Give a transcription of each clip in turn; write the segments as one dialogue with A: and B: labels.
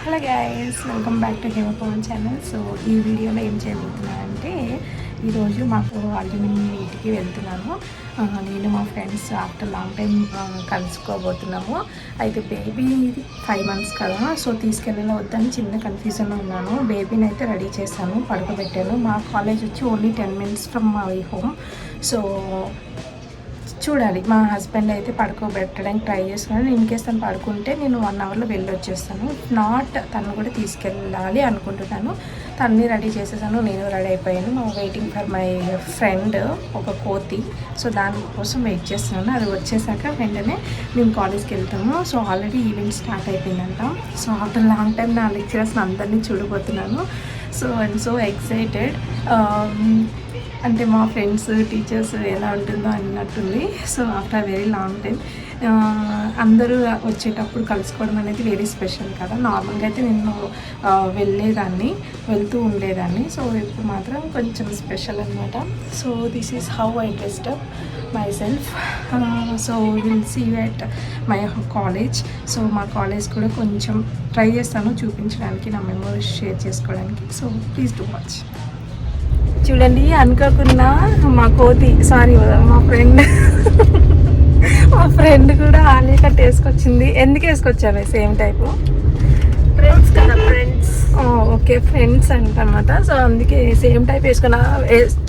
A: Hello guys, welcome back to Hema Pavan channel. So ఈ వీడియోలో ఏం చేయబోతున్నానంటే, ఈరోజు మాకు అల్యూమినియం ఇంటికి వెళ్తున్నాను. నేను మా ఫ్రెండ్స్ ఆఫ్టర్ లాంగ్ టైం కలుసుకోబోతున్నాము. అయితే బేబీ 5 months కదా, సో తీసుకెళ్ళాలో వద్దని చిన్న కన్ఫ్యూజన్లో ఉన్నాను. బేబీని అయితే రెడీ చేశాను, పడుకోబెట్టాను. మా కాలేజ్ వచ్చి only 10 minutes from my home. So చూడాలి, మా హస్బెండ్ అయితే పడుకోబెట్టడానికి ట్రై చేస్తున్నాను. ఇన్ కేస్ తను పడుకుంటే నేను 1 hourలో వెళ్ళి వచ్చేస్తాను. నాట్ తను కూడా తీసుకెళ్ళాలి అనుకుంటున్నాను. తన్ని రెడీ చేసేసాను, నేను రెడీ అయిపోయాను. వెయిటింగ్ ఫర్ మై ఫ్రెండ్ ఒక కోతి. సో దానికోసం వెయిట్ చేస్తున్నాను. అది వచ్చేసాక వెంటనే మేము కాలేజ్కి వెళ్తాము. సో ఆల్రెడీ ఈవెంట్ స్టార్ట్ అయిపోయిందంట. సో ఆఫ్టర్ లాంగ్ టైం నా లెక్చరర్స్ అందరినీ చూడబోతున్నాను. So I'm so excited. అంటే మా ఫ్రెండ్స్ టీచర్స్ ఎలా ఉంటుందో అన్నట్టుంది. So after very long time అందరూ వచ్చేటప్పుడు కలుసుకోవడం అనేది వెరీ స్పెషల్ కదా. నార్మల్గా అయితే నేను వెళ్తూ ఉండేదాన్ని. సో ఇప్పుడు మాత్రం కొంచెం స్పెషల్ అనమాట. So this is how I dressed up myself. So will see you at my college. So మా కాలేజ్ కూడా కొంచెం ట్రై చేస్తాను చూపించడానికి, నా మెమోరీస్ షేర్ చేసుకోవడానికి. So please do watch. చూడండి, అనుకోకుండా మా కోతి, సారీ మా ఫ్రెండ్ కూడా ఆలీ కట్ వేసుకొచ్చింది. ఎందుకు వేసుకొచ్చావే? సేమ్ టైపు
B: ఫ్రెండ్స్ కదా, ఫ్రెండ్స్.
A: ఓకే, ఫ్రెండ్స్ అంటన్నమాట. సో అందుకే సేమ్ టైప్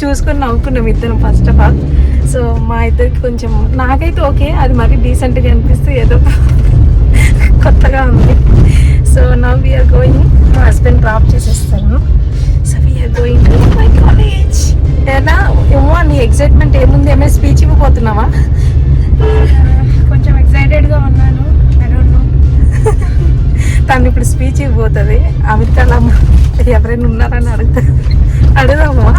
A: చూసుకొని నవ్వుకున్నాం ఇద్దరం ఫస్ట్ ఆఫ్ ఆల్. సో మా ఇద్దరికి కొంచెం, నాకైతే ఓకే, అది మరీ డీసెంట్గా అనిపిస్తే ఏదో కొత్తగా ఉంది. So now we're going. మా హస్బెండ్ డ్రాప్ చేసేస్తాను. So we're going to my college. ఎలా ఏమో నీ ఎక్సైట్మెంట్ ఏముంది? ఏమైనా స్పీచ్ ఇవ్వబోతున్నావా?
B: కొంచెం ఎక్సైటెడ్గా ఉన్నాను. I don't know.
A: తను ఇప్పుడు స్పీచ్ ఇవ్వబోతుంది. అమెరికాలో ఎవరైనా ఉన్నారని అడుగుదామా?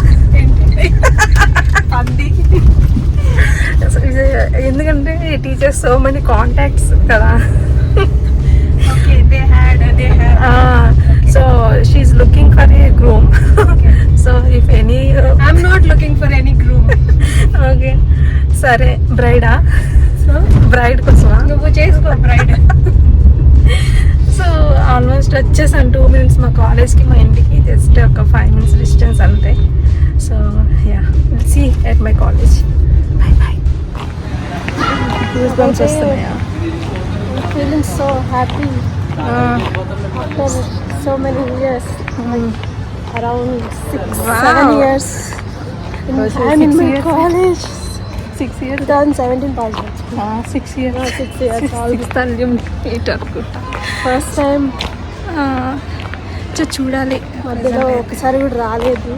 A: ఎందుకంటే టీచర్స్ సో మెనీ కాంటాక్ట్స్ కదా.
B: Okay, they had.
A: So she's looking for a groom.
B: Okay.
A: So if any
B: I'm not looking for any groom.
A: Okay, సరే. బ్రైడా?
B: సో
A: బ్రైడ్ కోసమా?
B: నువ్వు చేసుకో బ్రైడ్.
A: సో ఆల్మోస్ట్ వచ్చేసాను. 2 minutes మా కాలేజ్కి, మా ఇంటికి జస్ట్ ఒక 5 minutes డిస్టెన్స్ అంతే. So yeah, will see at my college. Bye bye. Goosebumps వస్తున్నాయా?
B: Feeling so happy after so many years, around 7 years. I'm in my college.
A: 6 years.
B: 2017 passed out.
A: 6 years.
B: 6 years.
A: Sixth అనుకుంటా.
B: First time
A: చూడాలి.
B: మధ్యలో ఒకసారి కూడా రాలేదు.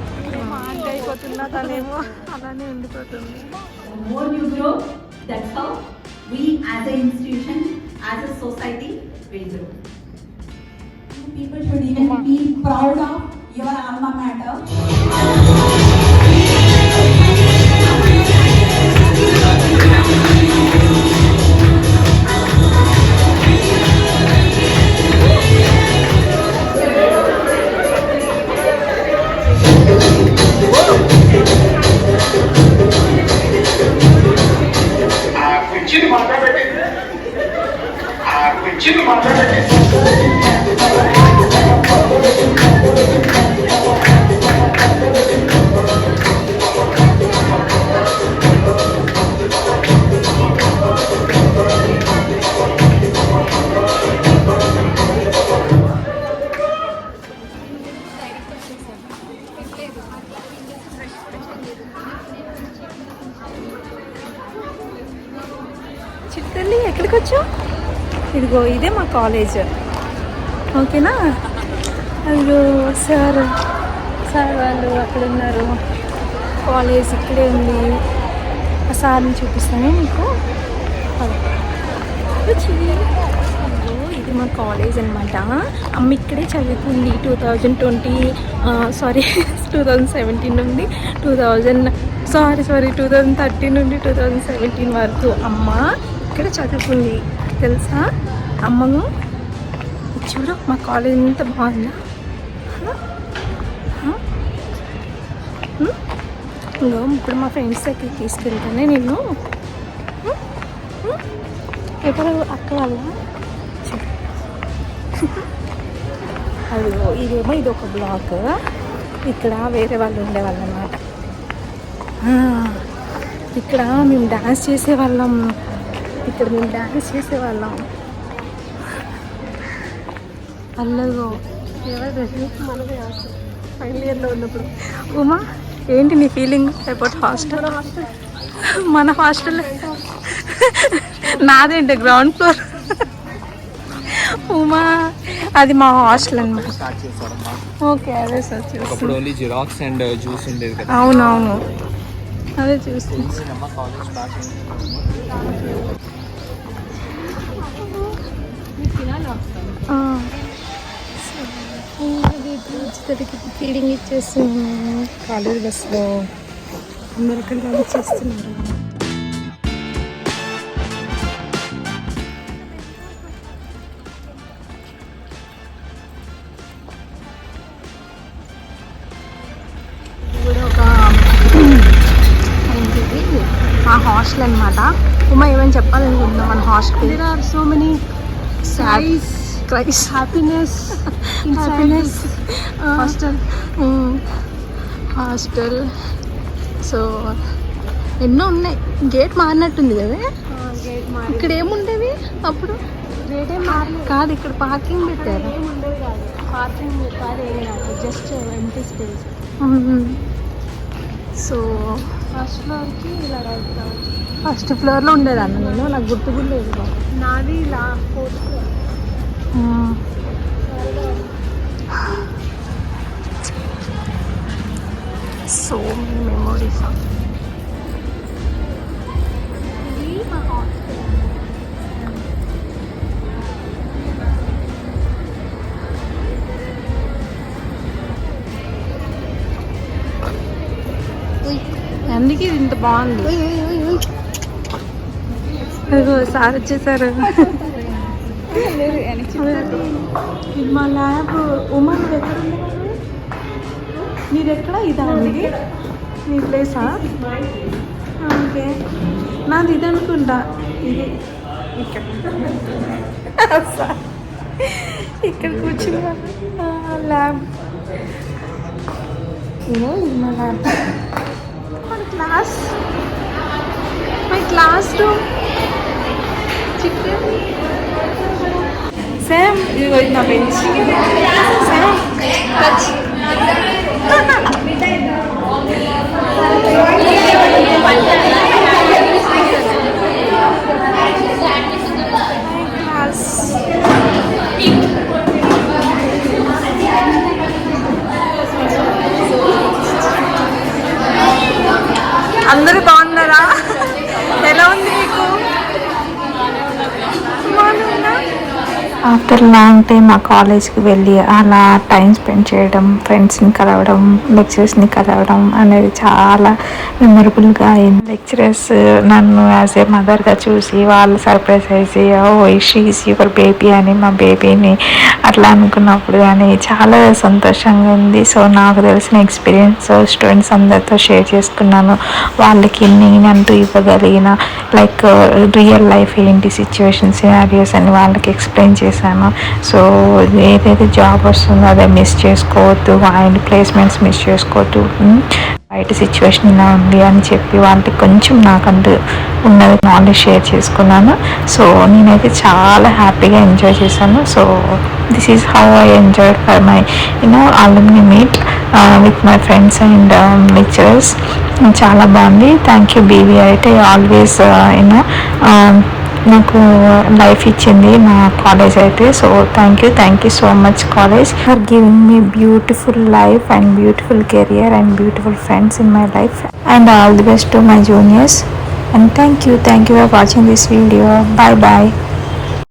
A: అయిపోతున్నా, తనేమో అలానే ఉండిపోతుంది.
C: More you grow, that's how we as an institution, as a society will grow. People should even feel proud of your alma mater.
A: చిట్టల్లి, ఎక్కడికి వచ్చావు? ఇదిగో ఇదే మా కాలేజ్, ఓకేనా? అదిగో సార్ వాళ్ళు అక్కడ ఉన్నారు. కాలేజ్ ఇక్కడే ఉంది. ఆ సార్ని చూపిస్తాను మీకు. ఇది మా కాలేజ్ అనమాట. అమ్మ ఇక్కడే చదువుకుంది 2017 నుండి 2013 నుండి 2017 వరకు అమ్మ ఇక్కడ చదువుకుంది, తెలుసా? అమ్మను చూడు, మా కాలేజ్ ఎంత బాగుందా. ఇప్పుడు మా ఫ్రెండ్స్ దగ్గరికి తీసుకెళ్తానే నేను. ఎప్పుడు అక్క వాళ్ళ అదిగో ఇదేమో ఇది ఒక బ్లాక్, ఇక్కడ వేరే వాళ్ళు ఉండేవాళ్ళు అన్నమాట. ఇక్కడ మేము డ్యాన్స్ చేసేవాళ్ళం, అల్లగో
B: ఎవరు మనదే హాస్టల్ ఫైనల్ ఇయర్లో ఉన్నప్పుడు.
A: ఉమా, ఏంటి నీ ఫీలింగ్ అబౌట్ హాస్టల్? మన హాస్టల్ నాదేంటి గ్రౌండ్ ఫ్లోర్. ఉమా, అది మా హాస్టల్ అనమాట. ఓకే, అదే సార్
D: అప్పుడు ఓన్లీ జిరాక్స్ అండ్ జ్యూస్ ఉండేది కదా.
A: అవునవును, అదే చూస్తుంది. ఫీడింగ్ ఇచ్చేస్తున్నాము కాలేజ్ బస్సులో, అందరు అక్కడ కలిసి చేస్తున్నారు. కూడా ఒక ఏంటిది మా హాస్టల్ అనమాట. ఉమా ఏమైనా చెప్పాలనుకుంటున్నాం మన hostel?
B: There are so many happiness
A: hostel. So ఎన్నో ఉన్నాయి. గేట్ మారినట్టుంది కదా.
B: గేట్
A: ఇక్కడ ఏముండేవి అప్పుడు?
B: గేటే మారలేదు
A: కాదు, ఇక్కడ పార్కింగ్ పెట్టారు.
B: ఏముండేది కాదు, పార్కింగ్ కాదు, ఏం కాదు, just empty space.
A: So
B: first ఫ్లోర్కి ఇలా రైట్ కావాలి.
A: ఫస్ట్ ఫ్లోర్లో ఉండేదాన్ని నేను, నాకు గుర్తు కూడా లేదు.
B: నాది ఇలా fourth floor.
A: So many memories.
B: ఇది మా హాస్టల్.
A: అందుకే ఇది ఇంత బాగుంది. అదిగో సార్ వచ్చేసారు. ఇది మా ల్యాబ్. ఉమా, నువ్వు ఎక్కడ ఉండేవారు? మీరెక్కడ? ఇదా అండి మీ ప్లేసా? ఓకే, నాది ఇది అనుకుంటా. ఇది ఇక్కడ కూర్చున్నా. ల్యాబ్ ఇది మా lab. My class room. Same ఇదిగో ఇది నా బెంచ్. Same touch. క్లాస్. అందరూ బాగున్నారా? ఎలా ఉంది మీకు? ఆఫ్టర్ లాంగ్ టైం ఆ కాలేజ్కి వెళ్ళి అలా టైం స్పెండ్ చేయడం, ఫ్రెండ్స్ని కలవడం, లెక్చరర్స్ని కలవడం అనేది చాలా మెమరబుల్గా అయింది. లెక్చరర్స్ నన్ను యాజ్ ఏ మదర్గా చూసి వాళ్ళు సర్ప్రైజ్ అయ్యి, oh she is your baby అని, మా బేబీని అట్లా అనుకున్నప్పుడు కానీ చాలా సంతోషంగా ఉంది. సో నాకు తెలిసిన ఎక్స్పీరియన్స్ స్టూడెంట్స్ అందరితో షేర్ చేసుకున్నాను. వాళ్ళకి నేనంటూ ఇవ్వగలిగిన లైక్ రియల్ లైఫ్ ఏంటి, సిచ్యువేషన్ సినారియోస్ అని వాళ్ళకి ఎక్స్ప్లెయిన్ చేశాను. సో ఏదైతే జాబ్ వస్తుందో అదే మిస్ చేసుకోవద్దు, అండ్ ప్లేస్మెంట్స్ మిస్ చేసుకోవద్దు, బయట సిచ్యువేషన్ ఇలా ఉంది అని చెప్పి వాళ్ళకి కొంచెం నాకంటూ ఉన్నది నాలెడ్జ్ షేర్ చేసుకున్నాను. సో నేనైతే చాలా హ్యాపీగా ఎంజాయ్ చేశాను. So this is how I enjoyed for my alumni meet with my friends and lecturers. చాలా బాగుంది. Thank you BV. అయితే ఆల్వేస్ నాకు లైఫ్ ఇచ్చింది నా కాలేజ్ అయితే. So thank you so much college for giving me beautiful life and beautiful career and beautiful friends in my life, and all the best to my juniors, and thank you for watching this video. Bye bye.